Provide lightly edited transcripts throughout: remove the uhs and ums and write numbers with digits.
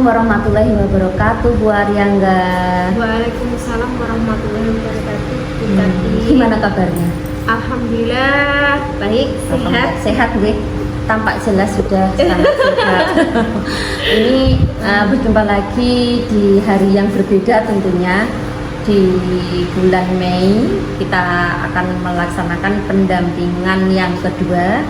warahmatullahi wabarakatuh, Bu Aryangga. Waalaikumsalam warahmatullahi wabarakatuh. Bu Tati. Gimana kabarnya? Alhamdulillah baik, sehat. Sehat, gue. Tampak jelas sudah sangat sehat. Ini berjumpa lagi di hari yang berbeda tentunya. Di bulan Mei kita akan melaksanakan pendampingan yang kedua.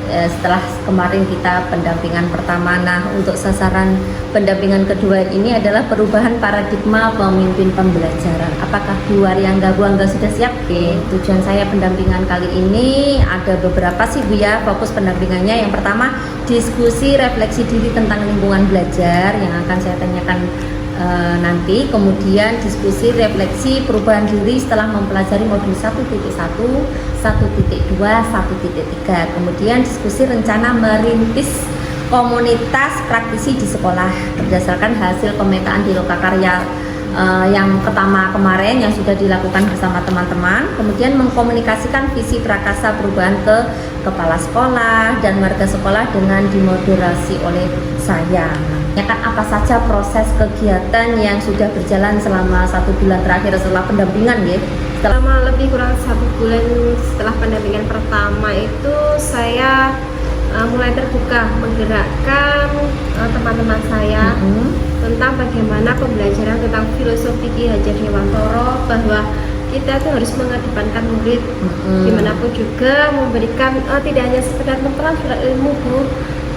Setelah kemarin kita pendampingan pertama. Nah, untuk sasaran pendampingan kedua ini adalah perubahan paradigma pemimpin pembelajaran. Apakah Bu Aryangga sudah siap? Oke, tujuan saya pendampingan kali ini ada beberapa sih Bu ya. Fokus pendampingannya yang pertama diskusi refleksi diri tentang lingkungan belajar yang akan saya tanyakan nanti. Kemudian diskusi refleksi perubahan diri setelah mempelajari modul 1.1, 1.2, 1.3. Kemudian diskusi rencana merintis komunitas praktisi di sekolah berdasarkan hasil pemetaan di Lokakarya yang pertama kemarin yang sudah dilakukan bersama teman-teman. Kemudian mengkomunikasikan visi prakasa perubahan ke kepala sekolah dan warga sekolah dengan dimoderasi oleh saya. Kan apa saja proses kegiatan yang sudah berjalan selama 1 bulan terakhir setelah pendampingan ya? Selama lebih kurang 1 bulan setelah pendampingan pertama itu saya mulai terbuka menggerakkan teman-teman saya tentang bagaimana pembelajaran tentang filosofi Ki Hajar Dewantoro, bahwa kita tuh harus mengedepankan murid dimanapun juga, memberikan tidak hanya sekedar memperoleh ilmu Bu,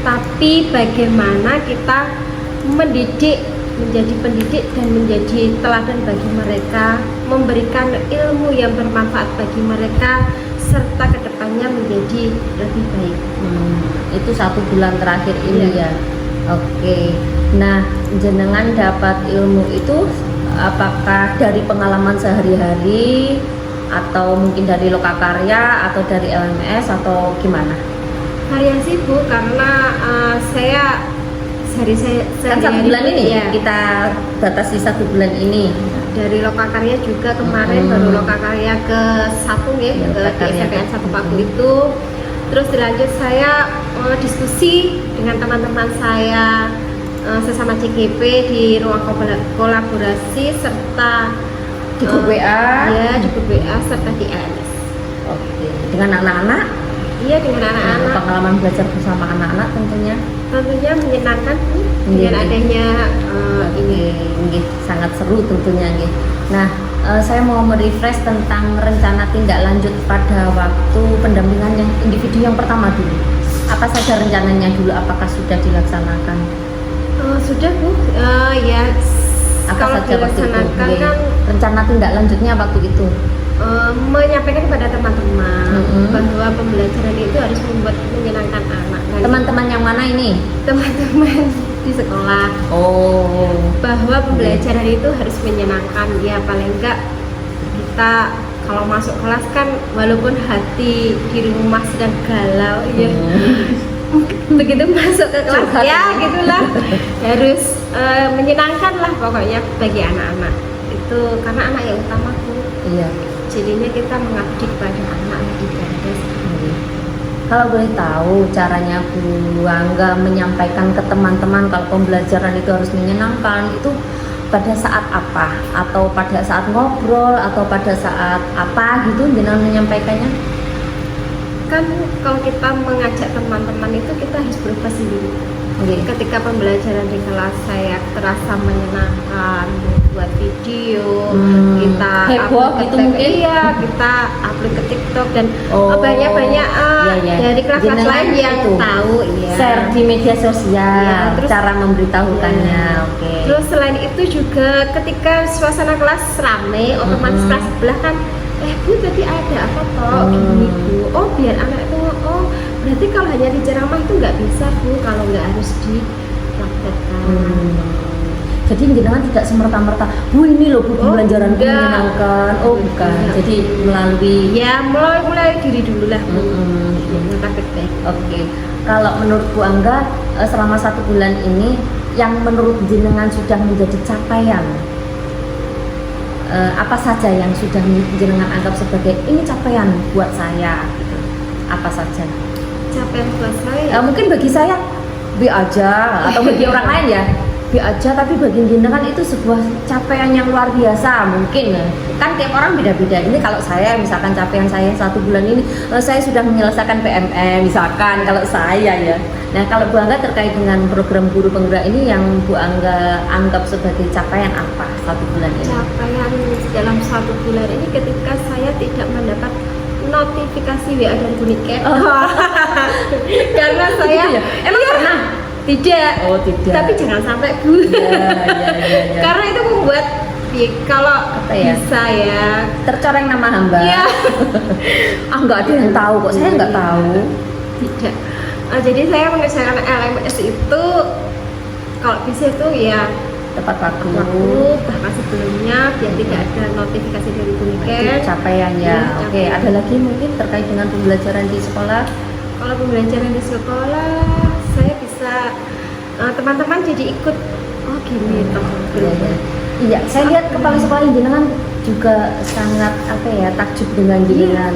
tapi bagaimana kita mendidik, menjadi pendidik dan menjadi teladan bagi mereka, memberikan ilmu yang bermanfaat bagi mereka, serta kedepannya menjadi lebih baik. Itu 1 bulan terakhir ini ya. Oke. Nah, jenengan dapat ilmu itu apakah dari pengalaman sehari-hari atau mungkin dari Lokakarya atau dari LMS atau gimana? Variasi Bu, karena saya kan 1 bulan ini ya, kita batasi 1 bulan ini. Dari Lokakarya juga kemarin baru Lokakarya ke-1 ya, ke SPN 1 Paku itu. Terus dilanjut saya diskusi dengan teman-teman saya sesama CGP di ruang kolaborasi serta di grup WA. Ya, di grup WA serta di LMS. Oke. Dengan anak-anak? Iya, dengan anak-anak. Pengalaman belajar bersama anak-anak tentunya menyenangkan dengan adanya ini sangat seru tentunya nih. Nah, saya mau merefresh tentang rencana tindak lanjut pada waktu pendampingan yang individu yang pertama dulu. Apa saja rencananya dulu? Apakah sudah dilaksanakan? Sudah Bu. Ya. Apa kalau saja waktu itu? Kan, rencana tindak lanjutnya waktu itu? Menyampaikan kepada teman-teman bahwa pembelajaran itu harus menyenangkan anak. Teman-teman yang mana ini? Teman-teman di sekolah. Bahwa pembelajaran itu harus menyenangkan ya, paling enggak kita kalau masuk kelas kan walaupun hati di rumah sedang galau ya. Begitu masuk ke kelas ya gitulah harus menyenangkan lah pokoknya bagi anak-anak itu, karena anak yang utama Bu. Iya. Jadinya kita mengabdi kepada anak ibadah. Kalau boleh tahu caranya Bu Angga menyampaikan ke teman-teman kalau pembelajaran itu harus menyenangkan, itu pada saat apa? Atau pada saat ngobrol atau pada saat apa gitu jenengan menyampaikannya? Kan kalau kita mengajak teman-teman itu kita harus berubah sendiri. Ketika pembelajaran di kelas saya terasa menyenangkan, buat video, kita heboh gitu mungkin? Iya, kita upload ke TikTok dan banyak-banyak dari kelas-kelas lain yang tahu ya. Share di media sosial, terus cara memberitahukannya. Terus selain itu juga ketika suasana kelas rame, otomatis kelas sebelah kan Bu tadi ada apa toh gini Bu, biar anak itu berarti kalau hanya di ceramah itu nggak bisa Bu, kalau nggak harus dipraktekkan. Jadi jenengan tidak semerta-merta Bu ini loh Bu pembelajaran menyenangkan. Bukan. Jadi melalui mulai diri dulu lah Bu. Oke. Kalau menurut Bu Angga selama 1 bulan ini yang menurut jenengan sudah menjadi capaian, apa saja yang sudah jenengan anggap sebagai ini capaian buat saya gitu. Apa saja capaian buat saya? Mungkin bagi saya B aja atau bagi orang lain ya aja, tapi bagi jenengan itu sebuah capaian yang luar biasa mungkin. Kan tiap orang beda-beda. Ini kalau saya misalkan capaian saya 1 bulan ini saya sudah menyelesaikan PMM misalkan kalau saya ya. Nah kalau Bu Angga terkait dengan program guru penggerak ini yang Bu Angga anggap sebagai capaian apa 1 bulan ini? Capaian dalam 1 bulan ini ketika saya tidak mendapat notifikasi WA dan Buniket. Karena saya Gitu ya? Emang pernah? tidak. Oh tidak. Tapi jangan sampai Bu. Ya. Karena itu membuat kalau Apa ya? bisa ya Tercoreng nama hamba. Iya. Nggak ada yang tahu kok, saya nggak tahu. Tidak. Jadi saya mengerjakan LMS itu kalau bisa itu ya Tepat waktu. bahkan sebelumnya biar tidak ada notifikasi dari Itu Buniket. capaian ya. Iya, Oke, capaian. ada lagi mungkin terkait dengan pembelajaran di sekolah. Kalau pembelajaran di sekolah saya bisa teman-teman jadi ikut gini toh. Iya, saya lihat kepala sekolah jenengan juga sangat apa ya, takjub dengan jenengan.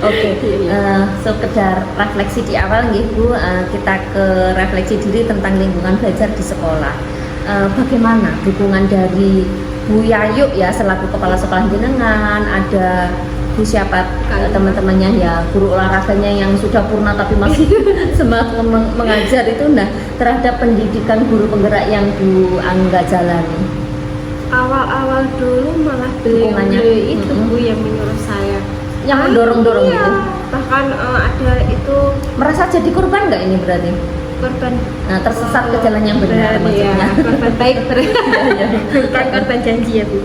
Oke, sekedar refleksi di awal nggih Bu, kita ke refleksi diri tentang lingkungan belajar di sekolah. Bagaimana dukungan dari Bu Yayu ya selaku kepala sekolah jenengan, ada Bu siapa teman-temannya ya, guru olahraganya yang sudah purna tapi masih semangat mengajar itu, nah terhadap pendidikan guru penggerak yang Bu Angga jalani. Awal-awal dulu malah Dukungannya. beliau itu Bu yang menyuruh saya, Yang mendorong-dorong iya. gitu. Bahkan ada itu Merasa jadi korban nggak ini berarti? korban Tersesat ke jalan yang benar maksudnya. ya, korban baik bukan korban janji ya Bu.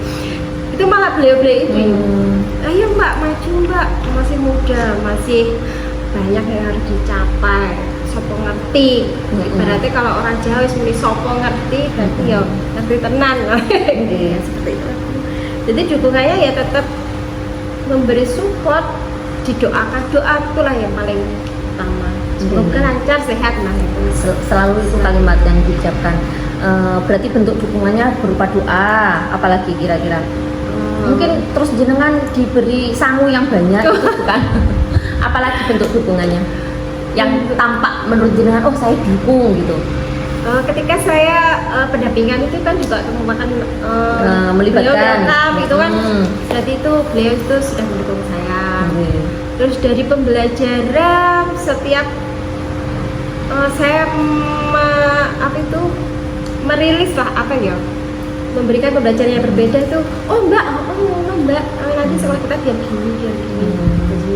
Itu malah beliau-beliau itu ayo Mbak, maju Mbak, masih muda, masih banyak yang harus dicapai, sopo ngerti. Berarti kalau orang Jawa sebenarnya sopo ngerti berarti ya ngerti tenan. Seperti itu. Jadi dukungannya ya tetap memberi support, didoakan, doa itulah yang paling utama. Semoga lancar, sehat, nah itu. Selalu itu kalimat yang diucapkan. Berarti bentuk dukungannya berupa doa, apalagi kira-kira? Mungkin terus jenengan diberi sangu yang banyak itu bukan? Apalagi bentuk dukungannya yang tampak menurut jenengan, oh saya dukung gitu. Ketika saya pendampingan itu kan juga merupakan Melibatkan. beliau lengkap, itu kan berarti itu beliau itu sudah mendukung saya. Terus dari pembelajaran setiap saya merilis lah apa ya, memberikan pembelajaran yang berbeda itu, oh mbak, nanti sekolah kita diam gini.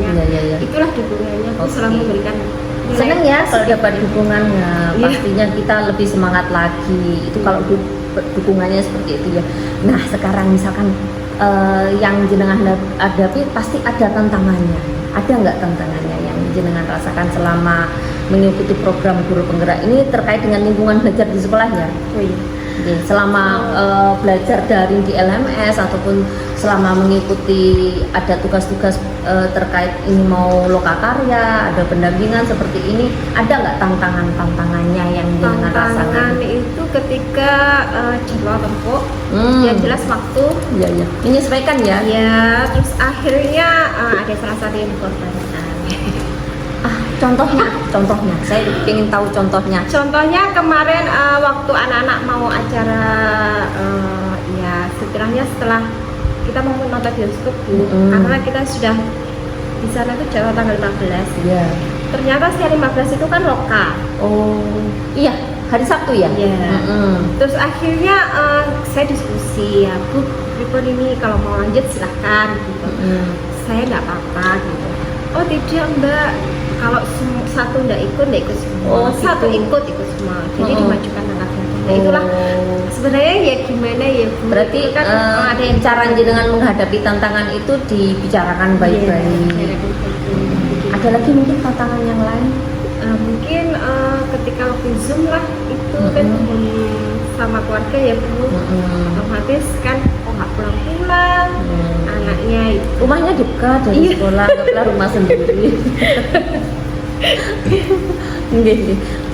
Iya. Itulah dukungannya. Aku selalu memberikan nilai. Seneng ya kalau dapat dukungan, pastinya kita lebih semangat lagi. Itu kalau dukungannya seperti itu ya. Nah sekarang misalkan yang jenengan hadapi pasti ada tantangannya. Ada nggak tantangannya yang jenengan rasakan selama mengikuti program guru penggerak ini terkait dengan lingkungan belajar di sekolahnya? Selama belajar daring di LMS ataupun selama mengikuti ada tugas-tugas terkait ini mau lokakarya, ada pendampingan seperti ini, ada nggak tantangannya yang jenengan rasakan? Tantangan itu ketika jadwal tempuh, yang jelas waktu. Iya. Menyesuaikan ya? Ya, terus akhirnya ada salah satu yang dikorbankan. Contohnya, saya ingin tahu contohnya. Contohnya kemarin waktu anak-anak mau acara, ya sekiranya setelah kita mau nonton bioskop Bu, karena kita sudah di sana itu Jawa tanggal 15. Iya. Ternyata hari 15 itu kan loka. Oh, iya, hari Sabtu ya? Iya. Terus akhirnya saya diskusi ya Bu, Ripon ini kalau mau lanjut silahkan gitu. Saya nggak apa-apa gitu. Oh tidak Mbak, kalau satu nggak ikut semua. Oh, satu gitu. ikut semua. Jadi dimajukan angka belakang. Nah itulah sebenarnya ya gimana ya Bu. Berarti Itu kan ada yang cara dengan menghadapi tantangan itu dibicarakan baik-baik. Ada lagi mungkin tantangan yang lain? Mungkin ketika waktu Zoom lah itu kan sama keluarga ya Bu. Otomatis kan nggak pulang-pulang. Anaknya itu Rumahnya dekat dari sekolah, nggak rumah sendiri.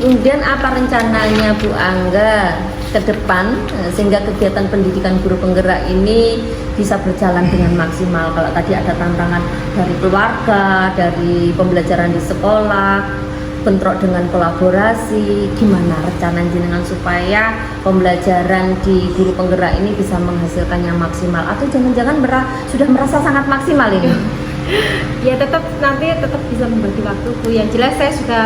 Kemudian apa rencananya Bu Angga ke depan sehingga kegiatan pendidikan guru penggerak ini bisa berjalan dengan maksimal? Kalau tadi ada tantangan dari keluarga, dari pembelajaran di sekolah, bentrok dengan kolaborasi. Gimana rencana jenengan supaya pembelajaran di guru penggerak ini bisa menghasilkan yang maksimal, atau jangan-jangan sudah merasa sangat maksimal ini? Ya nanti tetap bisa membagi waktu Bu. Yang jelas saya sudah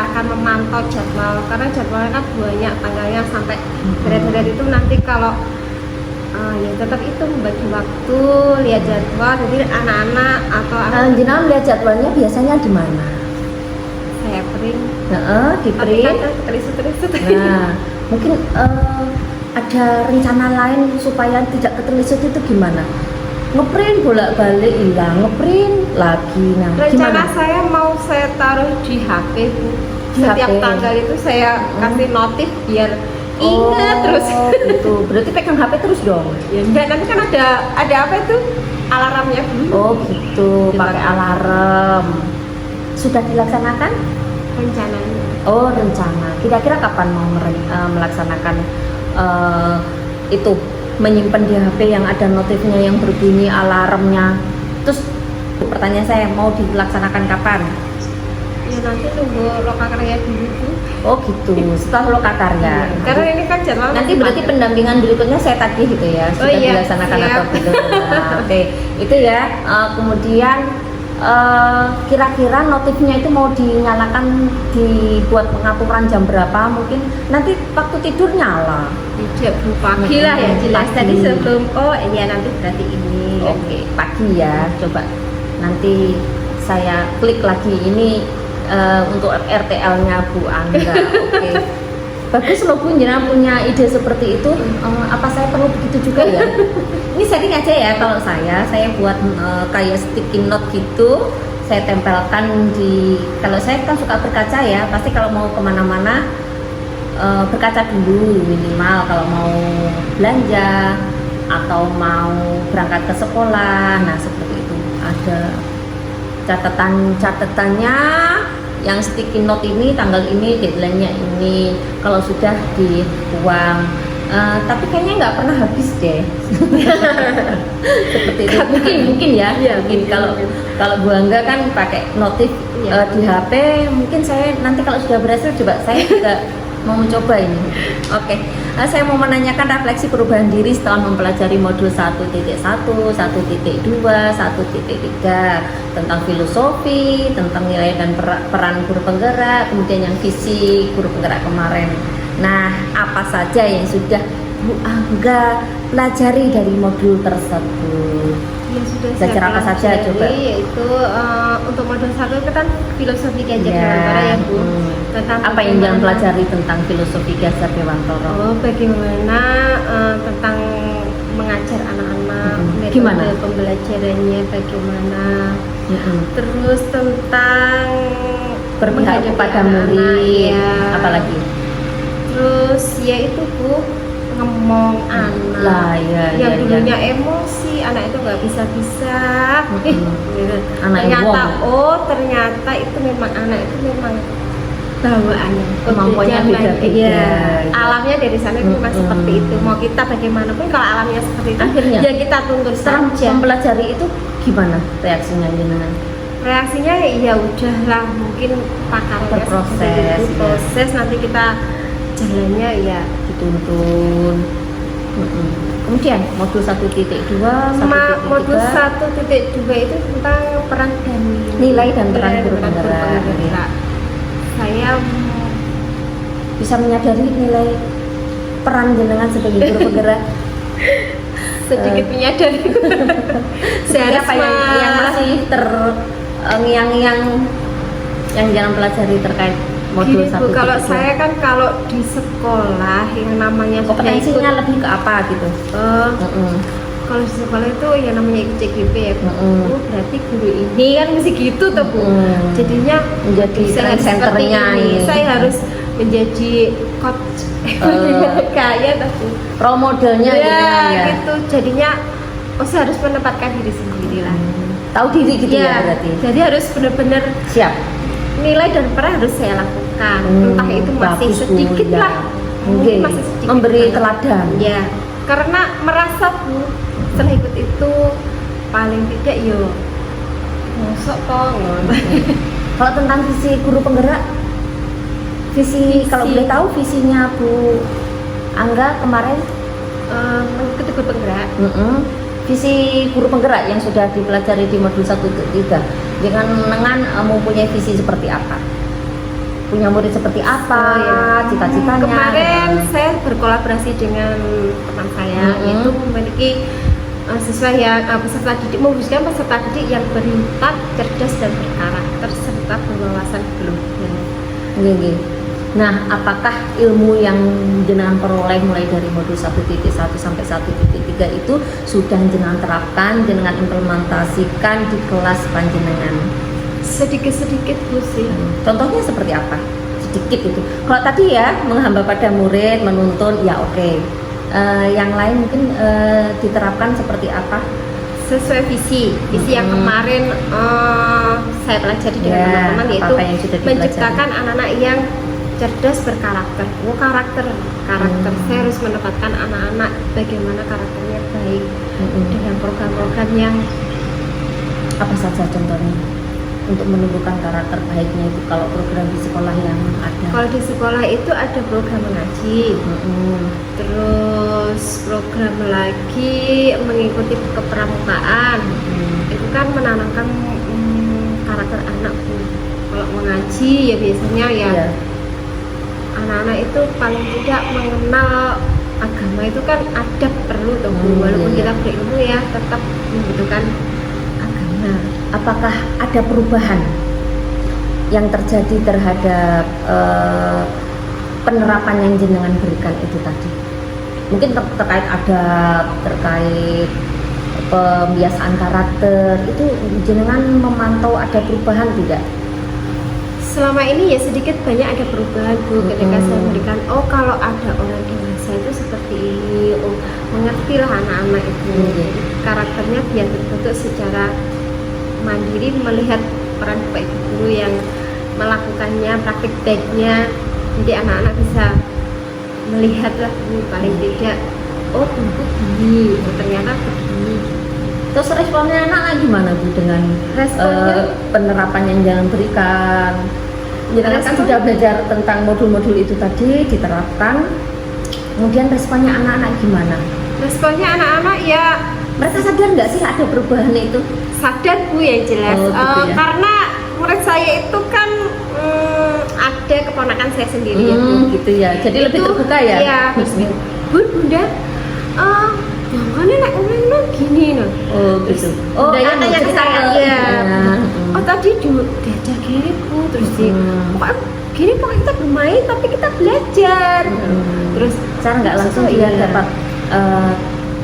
akan memantau jadwal, karena jadwalnya kan banyak tanggalnya sampai berat-berat itu. Nanti kalau ya tetap itu membagi waktu, lihat jadwal. Jadi anak-anak atau jenengan lihat jadwalnya biasanya di mana? Saya print. Di print. Ketelisut. Nah, mungkin ada rencana lain supaya tidak ketelisut itu gimana? Ngeprint bolak-balik hilang, ngeprint lagi. Nah, Rencana gimana? saya mau saya taruh di HP Bu. Di Setiap HP. tanggal itu saya kasih notif biar ingat terus. Gitu. Berarti pegang HP terus dong. Ya enggak, nanti kan ada apa itu? Alarmnya Bu. Oh gitu, pakai alarm. Sudah dilaksanakan? Rencananya. Oh, rencana. Kira-kira kapan mau melaksanakan itu, menyimpan di HP yang ada notifnya yang berbunyi alarmnya? Terus pertanyaan saya, mau dilaksanakan kapan? Ya nanti tunggu lokakarya dulu Bu. Oh gitu, setelah lokakarya. Karena ini kan jadwal Nanti masih berarti panjang. pendampingan berikutnya saya tagih gitu ya, Oh sudah iya, dilaksanakan siap. atau belum. Nah, oke, itu ya. Kemudian kira-kira notifnya itu mau dibuat pengaturan jam berapa? Mungkin nanti waktu tidur nyala. Tidak Bu, pagi lah ya jelas. Pagi. Tadi sebelum ya nanti berarti ini. Oke, pagi ya. Coba nanti saya klik lagi ini untuk RTL-nya Bu Angga. Oke. Bagus loh Bu, jenengan punya ide seperti itu. Apa saya perlu begitu juga ya? Ini setting aja ya, kalau saya buat kayak sticky note gitu. Saya tempelkan kalau saya kan suka berkaca ya, pasti kalau mau kemana-mana berkaca dulu minimal kalau mau belanja atau mau berangkat ke sekolah. Nah seperti itu, ada catatannya yang sticky note ini, tanggal ini, deadline-nya ini, kalau sudah dibuang. Tapi kayaknya nggak pernah habis deh. Seperti itu. Mungkin ya, mungkin kalau Bu Angga kan pakai notif di HP, mungkin saya nanti kalau sudah berhasil coba saya juga mau mencoba ini. Oke. Saya mau menanyakan refleksi perubahan diri setelah mempelajari modul 1.1, 1.2, 1.3 tentang filosofi, tentang nilai dan peran guru penggerak, kemudian yang fisik guru penggerak kemarin. Nah, apa saja yang sudah Bu Angga pelajari dari modul tersebut? Ya sudah Belajar apa saja coba? Yaitu untuk modul 1 itu kan filosofi Ki Hajar Dewantara ya Bu. Tentang apa yang jangan pelajari tentang filosofi Ki Hajar Dewantara? Oh, bagaimana tentang mengajar anak-anak, Gimana? metode pembelajarannya bagaimana. Terus tentang Berpihak menghadapi kepada anak-anak, murid, ya. apalagi? Terus ya itu Bu, ngomong anak Lah, yang dulunya emosi, anak itu nggak bisa gitu. Anak Ternyata wong. ternyata itu memang anak itu memang bawaannya Kemampuannya Jangan- beda-beda. iya. Gitu. Alamnya dari sana itu memang seperti itu. Mau kita bagaimanapun kalau alamnya seperti itu, Akhirnya, ya kita tuntut setelah saja. mempelajari itu gimana reaksinya jenengan? Reaksinya ya udahlah, mungkin pakarnya Berproses, seperti itu, ya. proses nanti kita jalannya ya Dituntun. Kemudian modul 1.2, 1.3, modul 1.2 itu tentang peran dan nilai dan peran guru penggerak. Saya Bisa menyadari nilai peran jenengan sebagai guru penggerak. sedikit menyadari. Saya Apa yang masih ngiang-ngiang yang jangan pelajari terkait modul Gini, 1.2? Bu, kalau saya kan kalau di sekolah yang namanya sudah kompetensinya lebih ke apa gitu? kalau di sekolah itu yang namanya ikut CGP ya Bu. Oh, berarti guru ini kan mesti gitu tuh Bu. Jadinya Menjadi saya harus seperti centernya ini. ini. Saya harus menjadi coach kayak tuh. Role modelnya gitu kan ya. Gitu. Jadinya saya harus menempatkan diri sendiri lah. Tahu diri gitu ya berarti. Jadi harus benar-benar Siap. nilai dan peran harus saya lakukan. Entah itu masih Bagus, Bu, sedikit ya. lah. Mungkin Oke. masih sedikit. Memberi banget. teladan. Ya. Karena merasa Bu, setelah ikut itu paling tidak yo mosok toh ngono. Kalau tentang visi guru penggerak Kalau boleh tahu visinya Bu Angga kemarin mengikuti guru penggerak. Visi guru penggerak yang sudah dipelajari di modul 1-3 dengan mempunyai visi seperti apa? Punya murid seperti apa? Cita-citanya? Kemarin saya berkolaborasi dengan teman saya, yaitu memiliki siswa yang peserta didik, mewujudkan peserta didik yang berintak, cerdas dan berkarakter serta berwawasan global. Nah, apakah ilmu yang jenengan peroleh mulai dari modul 1.1 sampai 1.3 itu sudah jenengan terapkan, jenengan implementasikan di kelas panjenengan? Sedikit-sedikit Bu sih. Contohnya seperti apa? Sedikit itu. Kalau tadi ya menghamba pada murid, menuntun, ya oke. Yang lain mungkin diterapkan seperti apa? Sesuai visi yang kemarin saya pelajari dengan teman-teman, yaitu menciptakan anak-anak yang cerdas berkarakter. Karakter. Saya harus menempatkan anak-anak bagaimana karakternya baik dengan program-program yang apa saja contohnya untuk menumbuhkan karakter baiknya itu kalau program di sekolah yang ada. Kalau di sekolah itu ada program mengaji, terus program lagi mengikuti kepramukaan. Itu kan menanamkan karakter anak Bu. Kalau mengaji ya biasanya anak-anak itu paling tidak mengenal agama, itu kan adab perlu tuh Bu. Walaupun kita berilmu ya tetap membutuhkan agama. Apakah ada perubahan yang terjadi terhadap penerapan yang jenengan berikan itu tadi? Mungkin terkait adab, terkait pembiasaan karakter, itu jenengan memantau ada perubahan tidak? Selama ini ya sedikit banyak ada perubahan Bu, ketika saya memberikan kalau ada orang dewasa itu seperti ini, mengertilah anak-anak itu. Karakternya biar terbentuk secara mandiri, melihat peran bapak ibu guru yang melakukannya, praktik baiknya, jadi anak-anak bisa melihatlah Bu, paling tidak Bu gini, ternyata begini. Terus responnya anak gimana Bu dengan penerapan yang jangan berikan? Jangan kan sudah belajar tentang modul-modul itu tadi diterapkan, kemudian responnya anak-anak gimana? Responnya anak-anak ya, mereka sadar nggak sih ada perubahan itu? Sadar Bu, yang jelas. Gitu ya? Karena murid saya itu kan ada keponakan saya sendiri ya Bu. Gitu ya, jadi itu, lebih terbuka ya? Iya, Bunda, jangan nek lo gini no. Gitu. Anak yang saya tadi diajak gini Bu, terus pokoknya gini, pokoknya kita bermain tapi kita belajar. Terus cara nggak langsung dia dapat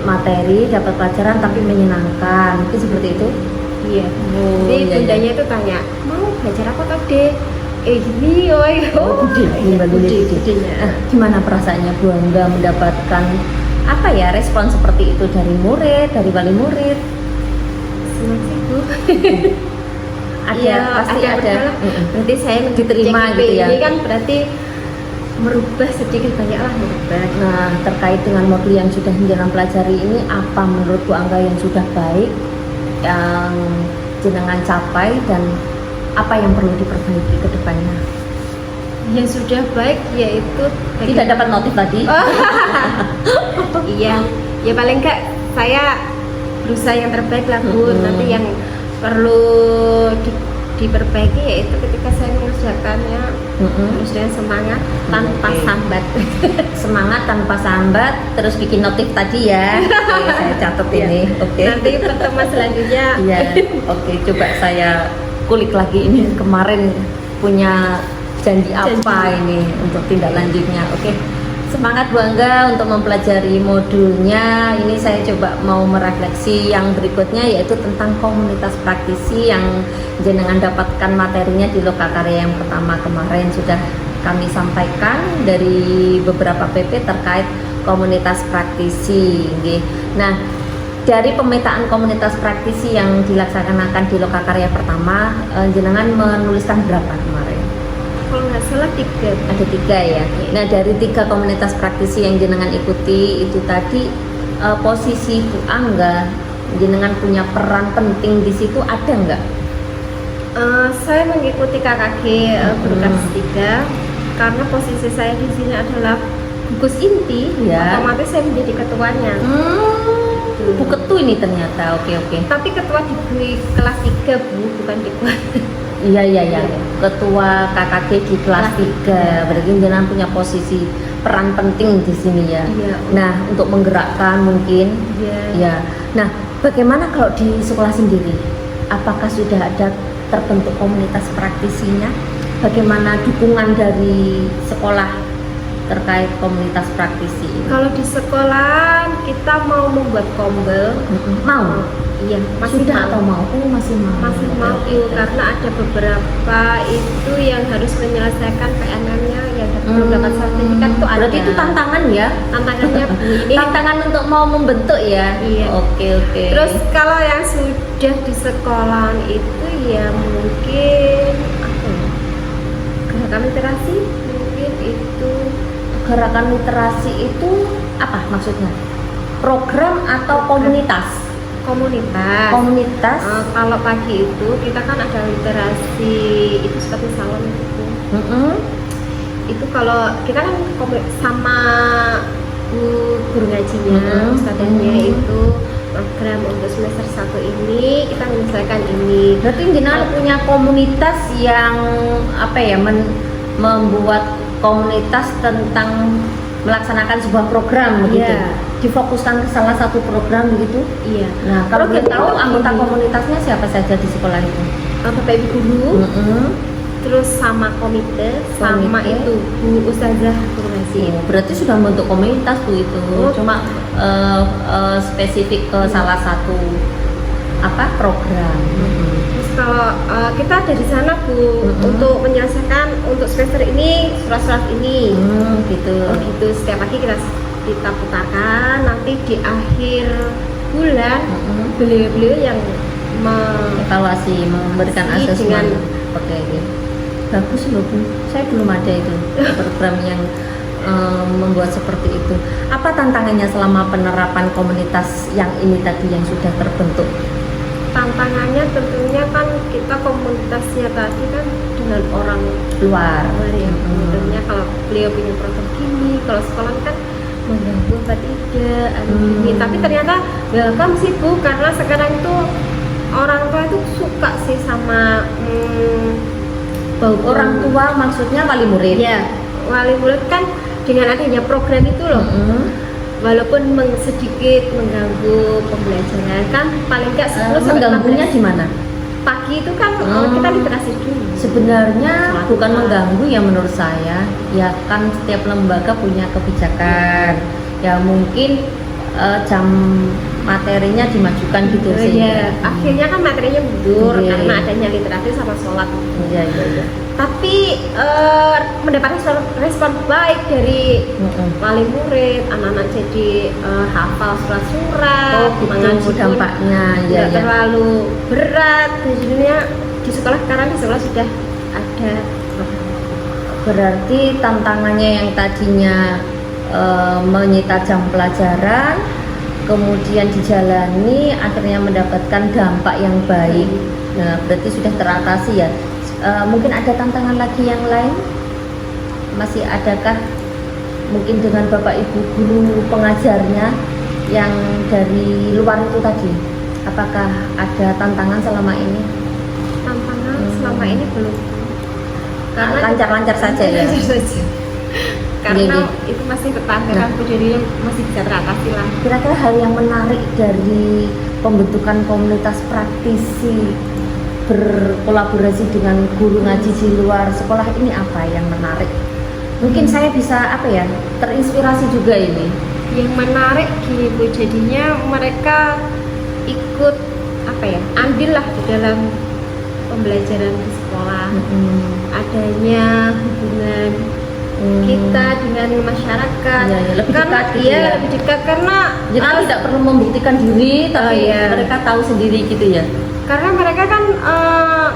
materi, dapat pelajaran tapi menyenangkan, itu seperti itu? Iya. Jadi bundanya itu tanya, mau belajar apa tadi? Gini, gimana perasaannya Bu Angga mendapatkan apa ya respon seperti itu dari murid, dari wali murid? Senang sih Bu. Pasti ada. Berarti saya diterima gitu ya. Ini kan berarti merubah sedikit banyaklah merubah. Nah, terkait dengan modul yang sudah jenengan pelajari ini, apa menurut Bu Angga yang sudah baik yang jenengan capai dan apa yang perlu diperbaiki ke depannya? Yang sudah baik yaitu tidak dapat notif tadi. Iya, ya paling enggak saya berusaha yang terbaik lah Bu. Nanti yang perlu diperbaiki yaitu ketika saya mengerjakannya terus dengan semangat tanpa sambat. Semangat tanpa sambat, terus bikin notif tadi ya. Oke, saya catat ini. Oke. Nanti pertemuan selanjutnya. Iya. Oke, coba saya kulik lagi ini kemarin punya janji apa ini untuk tindak lanjutnya. Oke. Semangat Bu Angga untuk mempelajari modulnya. Ini saya coba mau merefleksi yang berikutnya, yaitu tentang komunitas praktisi yang jenengan dapatkan materinya di Lokakarya yang pertama kemarin sudah kami sampaikan dari beberapa PP terkait komunitas praktisi. Nah, dari pemetaan komunitas praktisi yang dilaksanakan di Lokakarya pertama, jenengan menuliskan berapa kemarin? Kalau nggak salah 3. Ada 3 ya. Nah, dari 3 komunitas praktisi yang jenengan ikuti itu tadi, posisi Bu Angga, jenengan punya peran penting di situ ada nggak? Saya mengikuti KKG Guru Kelas 3 karena posisi saya di sini adalah gugus inti, Ya. otomatis saya menjadi ketuanya. Bu Ketu ini ternyata. Oke. Tapi ketua di kelas 3 Bu, bukan di kelas. Iya. Ketua KKG di kelas 3. Berarti jenengan punya posisi peran penting di sini ya. Iya. Nah, untuk menggerakkan mungkin. Iya. Ya. Nah, bagaimana kalau di sekolah sendiri? Apakah sudah ada terbentuk komunitas praktisinya? Bagaimana dukungan dari sekolah terkait komunitas praktisi ini? Kalau di sekolah kita mau membuat kombel, Mau? iya masih Sudah atau mau? Oh, masih mau. masih Oke, mau oke. karena ada beberapa itu yang harus menyelesaikan PNM-nya yang belum dapat sertifikat itu ada. Berarti itu tantangan ya? Tantangannya Bu ini. Tantangan untuk mau membentuk ya? Iya. Oke. Terus kalau yang sudah di sekolah itu ya mungkin apa ya? Gerakan literasi mungkin itu Gerakan literasi itu apa maksudnya? Program atau komunitas? komunitas. Komunitas. Kalau pagi itu kita kan ada literasi itu seperti salon itu. Itu kalau kita kan sama guru ngajinya, ustadznya itu program untuk semester 1 ini kita menyelesaikan ini. Berarti jenengan punya komunitas yang apa ya? Membuat komunitas tentang melaksanakan sebuah program begitu. Iya. Difokuskan ke salah satu program begitu. Iya. Nah, kalau Program boleh tahu itu anggota ini. komunitasnya siapa saja di sekolah itu? Bapak Ibu guru, terus sama komite, sama Komite. itu Bu Ustazah guru ngaji. Oh, berarti sudah membentuk komunitas Bu itu. Oh. Cuma spesifik ke salah satu apa program. Terus kalau kita ada di sana Bu untuk menyelesaikan untuk semester ini surat-surat ini. Gitu. Oh gitu, setiap pagi kita putarkan, nanti di akhir bulan beliau-beliau yang Evaluasi, memberikan Iya, asesmen. dengan- Oke. Bagus loh Bu. Saya belum ada itu program yang membuat seperti itu. Apa tantangannya selama penerapan komunitas yang ini tadi yang sudah terbentuk? tantangannya tentunya kan kita komunitasnya tadi kan dengan orang Luar. luar ya. Tentunya kalau beliau punya program gini, kalau sekolah kan mengganggu apa tidak, gini. Tapi ternyata welcome sih Bu, karena sekarang itu orang tua itu suka sih sama bau Orang tua maksudnya wali murid. ya wali murid kan dengan adanya program itu loh. Walaupun sedikit mengganggu pembelajaran kan paling nggak 10 sampai Mengganggunya 15 di mana? pagi itu kan kita literasi dulu. Sebenarnya bukan mengganggu ya menurut saya. Ya kan setiap lembaga punya kebijakan. Ya mungkin jam materinya dimajukan gitu sih. Iya, akhirnya kan materinya mundur Iya, karena iya. adanya literasi sama sholat. Iya. Tapi mendapat respon baik dari wali murid, anak-anak jadi hafal surat-surat, Oh mengaji gitu pun dampaknya ya tidak ya. terlalu berat. Jadinya di sekolah sekarang di sekolah sudah ada program. Berarti tantangannya yang tadinya menyita jam pelajaran, kemudian dijalani, akhirnya mendapatkan dampak yang baik. Nah, berarti sudah teratasi ya. Mungkin ada tantangan lagi yang lain? Masih adakah mungkin dengan Bapak Ibu guru pengajarnya yang dari luar itu tadi? Apakah ada tantangan selama ini? Tantangan selama ini belum. Lancar-lancar saja ya. Lancar saja. Karena Iya. itu masih bertahan, jadinya masih bisa teratasi lah. Kira-kira hal yang menarik dari pembentukan komunitas praktisi berkolaborasi dengan guru ngaji di luar sekolah ini apa yang menarik? Mungkin saya bisa apa ya, terinspirasi juga ini. Yang menarik gini Bu, jadinya mereka ikut apa ya, andil lah di dalam pembelajaran di sekolah. Adanya hubungan kita dengan masyarakat, Iya, iya, lebih karena dekat gitu dia ya. lebih dekat karena Jadi tidak perlu membuktikan diri, tapi iya. mereka tahu sendiri gitu ya. karena mereka kan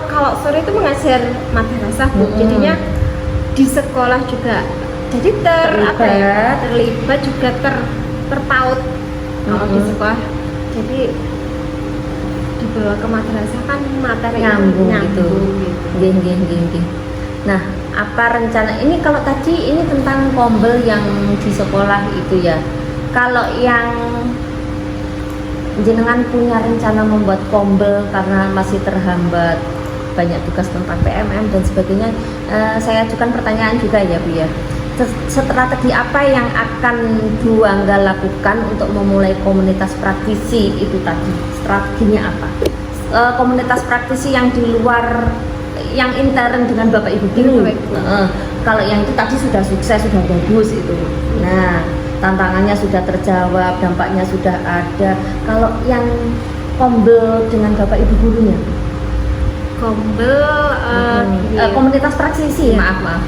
kalau sore itu mengajar madrasah Bu, jadinya di sekolah juga jadi terlibat juga terpaut kalau di sekolah. Jadi dibawa ke madrasah kan materi Nyambung gitu. gitu. Geng. Nah, apa rencana ini? Kalau tadi ini tentang kombel yang di sekolah itu ya. Kalau yang jenengan punya rencana membuat kombel karena masih terhambat banyak tugas tentang PMM dan sebagainya, saya ajukan pertanyaan juga ya Bu ya. Strategi apa yang akan Bu Angga lakukan untuk memulai komunitas praktisi itu tadi? Strateginya apa? Komunitas praktisi yang di luar, yang intern dengan Bapak Ibu guru. Kalau yang itu tadi sudah sukses, sudah bagus itu. Nah, tantangannya sudah terjawab, dampaknya sudah ada. Kalau yang kombel dengan Bapak Ibu gurunya? Kombel Komunitas praktisi, ya. maaf.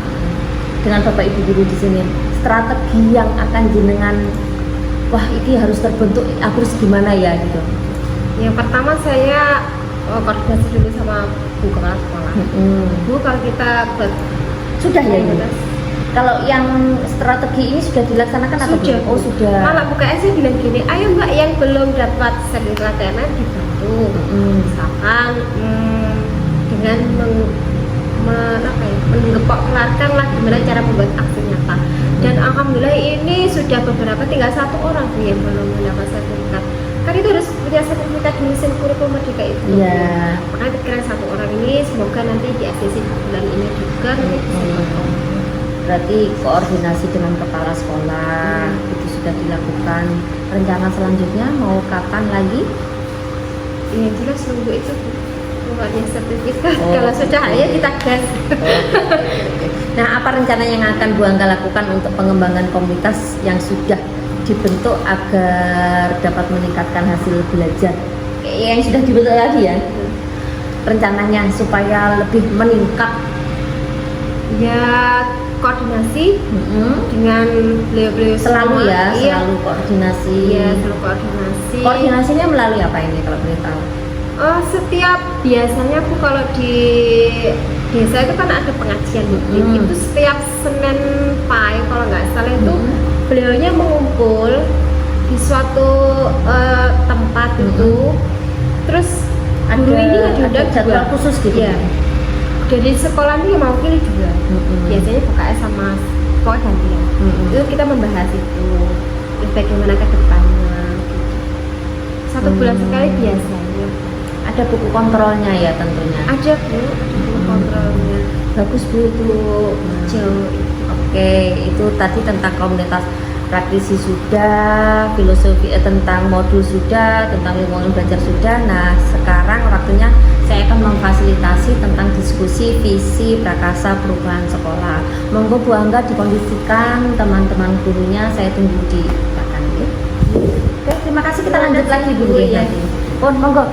Dengan Bapak Ibu guru di sini, strategi yang akan jenengan, wah ini harus terbentuk, aku harus gimana ya gitu. Yang pertama saya koordinasi dulu sama Bu kepala sekolah. Bu, kalau kita buat Sudah ya ini? komunitas, Kalau yang strategi ini sudah dilaksanakan atau sudah. belum? Oh sudah. Malah Bu KS bilang gini, ayo Mbak yang belum dapat sertifikat TNM dibantu. Misalkan dengan menggepokkan lah gimana cara membuat aksi nyata. Dan alhamdulillah ini sudah beberapa, tinggal 1 orang Bu yang belum mendapat sertifikat. Kan itu harus punya sertifikat di mesin kurikulum merdeka itu. Iya. Makanya pikiran 1 orang ini semoga nanti di ACC bulan ini juga nanti bisa bertemu. Berarti koordinasi dengan kepala sekolah itu sudah dilakukan. Rencana selanjutnya mau kapan lagi? Yang jelas nunggu itu keluarnya sertifikat. Oh, Kalau sudah oke. ya kita gas. Nah, apa rencana yang akan Bu Angga lakukan untuk pengembangan komunitas yang sudah dibentuk agar dapat meningkatkan hasil belajar? Yang sudah dibentuk lagi ya? Rencananya supaya lebih meningkat. Ya koordinasi dengan beliau-beliau Selalu semua. ya, Iya. selalu koordinasi. Iya, selalu koordinasi. Koordinasinya melalui apa ini kalau boleh tahu? Setiap biasanya Bu kalau di desa itu kan ada pengajian rutin. Itu setiap Senin Pai kalau nggak salah itu beliaunya mengumpul di suatu tempat itu. Terus guru ini diundang jadwal juga. khusus gitu. Iya. Dari sekolah ini mau pilih juga. Biasanya BKS sama sekolah gantian. Itu kita membahas itu. Terus bagaimana ke depannya. Gitu. 1 bulan sekali biasanya. Ada buku kontrolnya ya tentunya. Ada Bu, buku kontrolnya. Bagus Bu itu. Jauh. Oke, itu tadi tentang komunitas praktisi sudah, filosofi tentang modul sudah, tentang lingkungan belajar sudah. Nah, sekarang waktunya saya akan memfasilitasi tentang diskusi visi prakasa perubahan sekolah. Monggo Bu Angga dikondisikan teman-teman gurunya, saya tunggu di belakang ya. Oke, terima kasih, kita lanjut lagi Bu ya. Oh, monggo.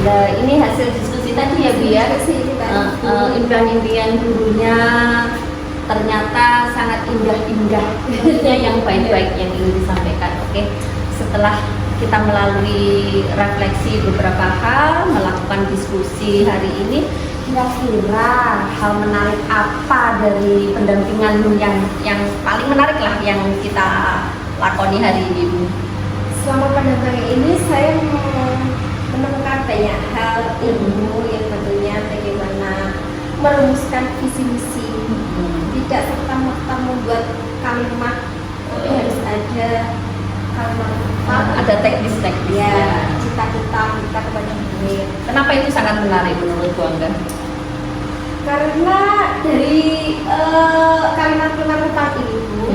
Nah, ini hasil diskusi tadi ya Bu ya. Impian-impian gurunya ternyata sangat indah-indah yang baik-baik yang ingin disampaikan. Oke, setelah kita melalui refleksi beberapa hal, melakukan diskusi hari ini, kira-kira hal menarik apa dari pendampinganmu yang paling menarik lah yang kita lakoni hari ini Bu? Selama pendampingan ini saya menemukan banyak hal ilmu yang tentunya bagaimana merumuskan visi misi. Tidak serta-merta membuat kalimat, tapi harus ada kalimat, ada teknis-teknis ya, cita-cita kita kepada murid. Kenapa itu sangat menarik menurut Bu Angga? Karena dari kalimat-kalimat tentang itu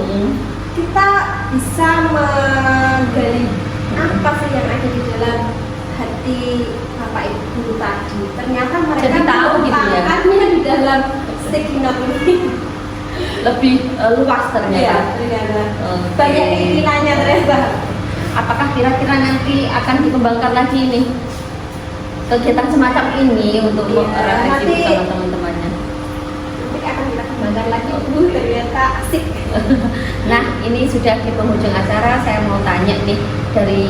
kita bisa menggali apa sih yang ada di dalam hati Bapak Ibu guru tadi. Ternyata mereka jadi tahu gitu ya, meletakkannya di dalam sticky note ini. Lebih luas ternyata. Banyak keinginannya ternyata. Apakah kira-kira nanti akan dikembangkan lagi ini kegiatan semacam ini untuk refleksi bersama teman-temannya? Nanti akan kita kembangkan lagi. Ternyata asik. Nah, ini sudah di penghujung acara. Saya mau tanya nih, dari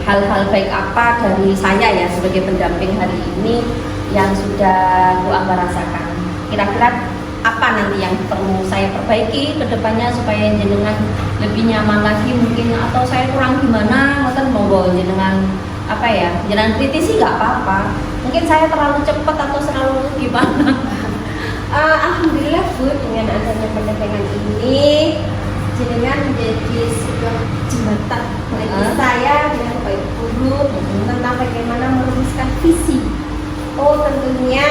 hal-hal baik apa dari saya ya sebagai pendamping hari ini yang sudah Bu Angga rasakan? Kira-kira apa nanti yang perlu saya perbaiki ke depannya supaya jenengan lebih nyaman lagi mungkin, atau saya kurang gimana, mungkin monggo jenengan apa ya, jenengan kritisi nggak apa-apa, mungkin saya terlalu cepat atau terlalu gimana. Alhamdulillah Bu, dengan adanya pendampingan ini jenengan menjadi sebuah jembatan bagi saya dengan baik guru tentang bagaimana merumuskan visi. Oh, tentunya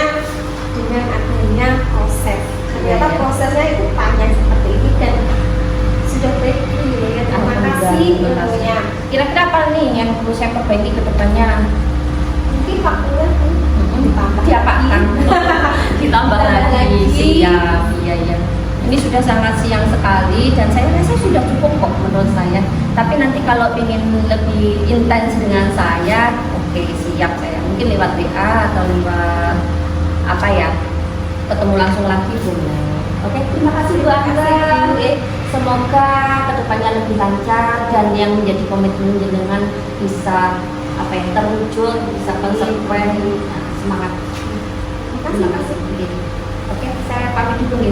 dengan adanya proses. Ternyata prosesnya itu panjang seperti ini dan sudah breakthrough ya. Terima kasih tentunya. Kira-kira apa nih yang perlu saya perbaiki ke depannya? Mungkin waktunya ditambah Diapakan? Ditambah lagi. Siap, iya. Ini sudah sangat siang sekali dan saya rasa sudah cukup kok menurut saya. Tapi nanti kalau ingin lebih intens dengan saya, oke, siap saya. Mungkin lewat WA atau lewat apa ya? Ketemu langsung lagi boleh. Oke, terima kasih Bu Angga. Semoga kedepannya lebih lancar dan yang menjadi komitmen jenengan bisa apa ya, terwujud, bisa konsekuen. Nah, semangat. Terima kasih. Oke, saya pamit dulu.